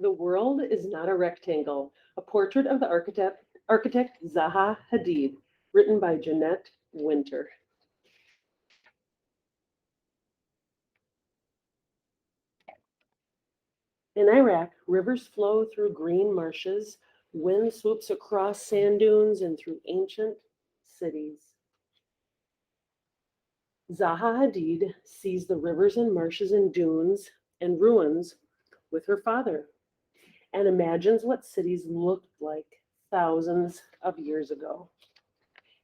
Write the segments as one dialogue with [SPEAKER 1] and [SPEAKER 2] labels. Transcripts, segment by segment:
[SPEAKER 1] The World is Not a Rectangle, a portrait of the architect Zaha Hadid, written by Jeanette Winter. In Iraq, rivers flow through green marshes, wind swoops across sand dunes and through ancient cities. Zaha Hadid sees the rivers and marshes and dunes and ruins with her father and imagines what cities looked like thousands of years ago.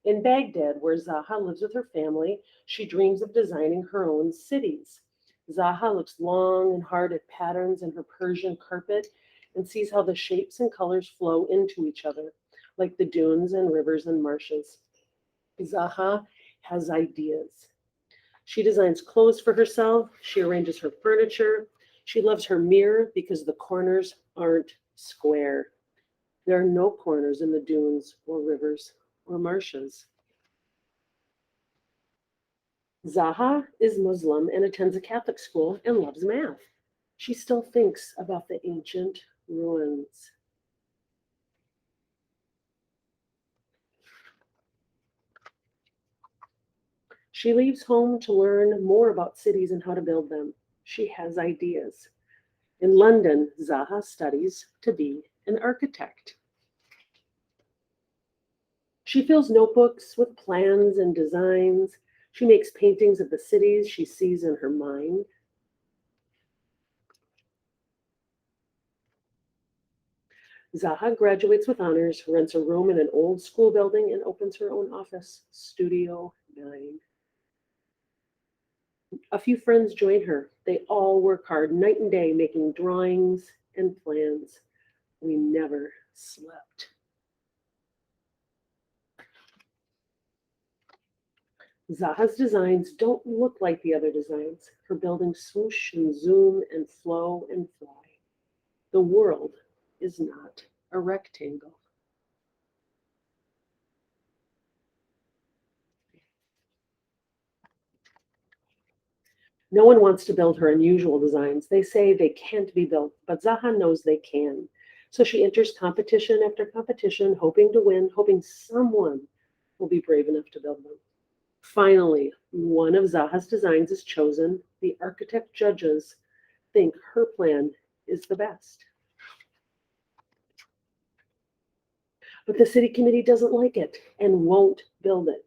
[SPEAKER 1] In Baghdad, where Zaha lives with her family, she dreams of designing her own cities. Zaha looks long and hard at patterns in her Persian carpet and sees how the shapes and colors flow into each other, like the dunes and rivers and marshes. Zaha has ideas. She designs clothes for herself, she arranges her furniture, she loves her mirror because the corners aren't square. There are no corners in the dunes or rivers or marshes. Zaha is Muslim and attends a Catholic school and loves math. She still thinks about the ancient ruins. She leaves home to learn more about cities and how to build them. She has ideas. In London, Zaha studies to be an architect. She fills notebooks with plans and designs. She makes paintings of the cities she sees in her mind. Zaha graduates with honors, rents a room in an old school building, and opens her own office, Studio 9. A few friends join her. They all work hard night and day making drawings and plans. We never slept. Zaha's designs don't look like the other designs. Her buildings swoosh and zoom and flow and fly. The world is not a rectangle. No one wants to build her unusual designs. They say they can't be built, but Zaha knows they can. So she enters competition after competition, hoping to win, hoping someone will be brave enough to build them. Finally, one of Zaha's designs is chosen. The architect judges think her plan is the best. But the city committee doesn't like it and won't build it.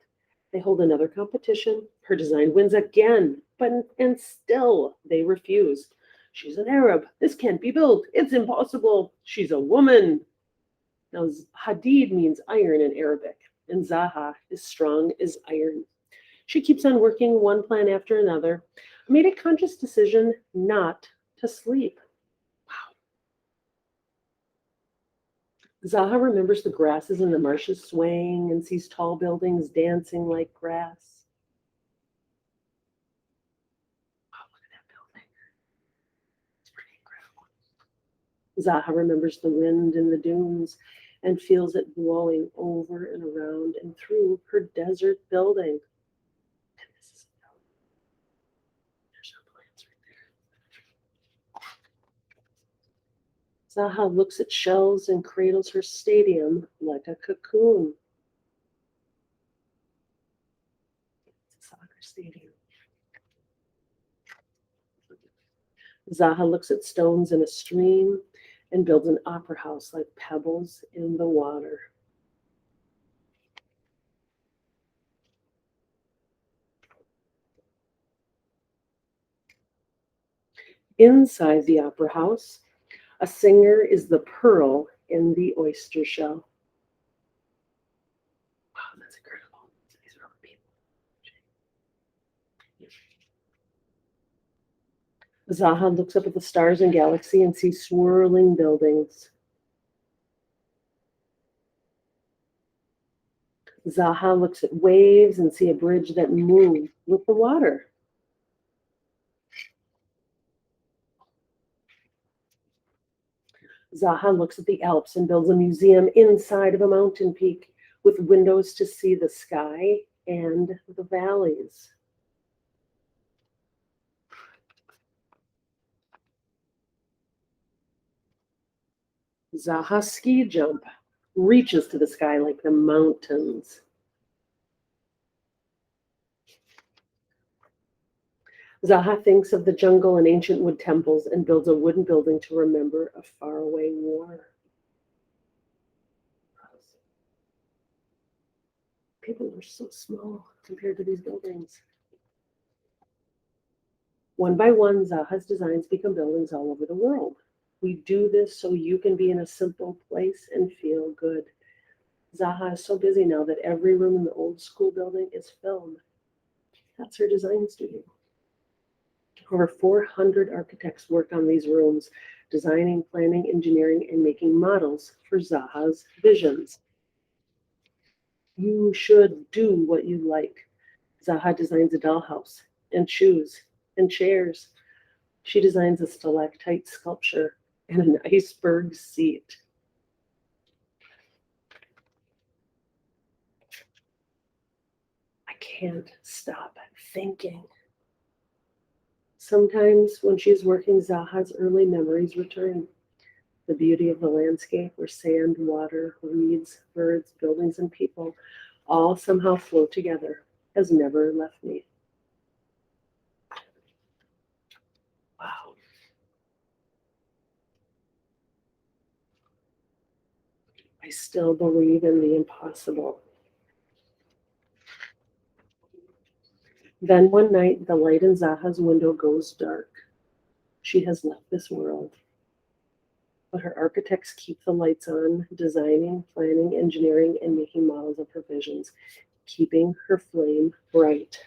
[SPEAKER 1] They hold another competition. Her design wins again, but and still they refuse. She's an Arab. This can't be built. It's impossible. She's a woman. Now, Hadid means iron in Arabic, and Zaha is strong as iron. She keeps on working one plan after another. I made a conscious decision not to sleep. Zaha remembers the grasses in the marshes swaying and sees tall buildings dancing like grass. Oh, look at that building. It's pretty incredible. Zaha remembers the wind in the dunes and feels it blowing over and around and through her desert building. And this is a building. There's her plants right there. Zaha looks at shells and cradles her stadium like a cocoon. It's a soccer stadium. Zaha looks at stones in a stream and builds an opera house like pebbles in the water. Inside the opera house, a singer is the pearl in the oyster shell. Wow, that's incredible. These are all the people. Zaha looks up at the stars and galaxy and sees swirling buildings. Zaha looks at waves and sees a bridge that moves with the water. Zaha looks at the Alps and builds a museum inside of a mountain peak with windows to see the sky and the valleys. Zaha's ski jump reaches to the sky like the mountains. Zaha thinks of the jungle and ancient wood temples and builds a wooden building to remember a faraway war. People are so small compared to these buildings. One by one, Zaha's designs become buildings all over the world. We do this so you can be in a simple place and feel good. Zaha is so busy now that every room in the old school building is film. That's her design studio. Over 400 architects work on these rooms, designing, planning, engineering, and making models for Zaha's visions. You should do what you like. Zaha designs a dollhouse and shoes and chairs. She designs a stalactite sculpture and an iceberg seat. I can't stop thinking. Sometimes when she's working, Zaha's early memories return. The beauty of the landscape where sand, water, weeds, birds, buildings, and people all somehow flow together has never left me. Wow. I still believe in the impossible. Then one night, the light in Zaha's window goes dark. She has left this world. But her architects keep the lights on, designing, planning, engineering, and making models of her visions, keeping her flame bright.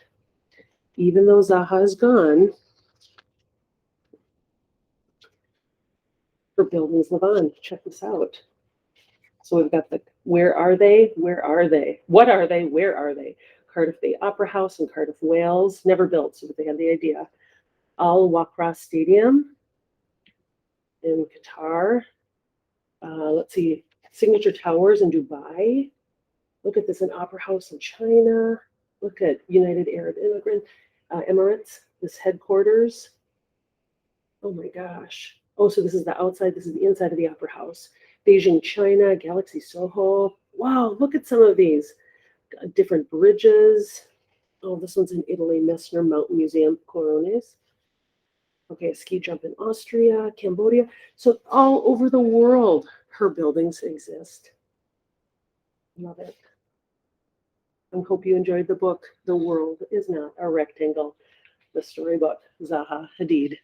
[SPEAKER 1] Even though Zaha is gone, her buildings live on. Check this out. So we've got the where are they? Where are they? What are they? Where are they? Cardiff Bay Opera House in Cardiff, Wales, never built, so they had the idea. Al Wakra Stadium in Qatar. Let's see, Signature Towers in Dubai. Look at this, an opera house in China. Look at United Arab Emirates, this headquarters. Oh my gosh. Oh, so this is the outside, this is the inside of the opera house. Beijing, China, Galaxy Soho. Wow, look at some of these. Different bridges. Oh, this one's in Italy, Messner Mountain Museum, Corones. Okay, a ski jump in Austria, Cambodia. So all over the world, her buildings exist. Love it. I hope you enjoyed the book, The World is Not a Rectangle, the story about Zaha Hadid.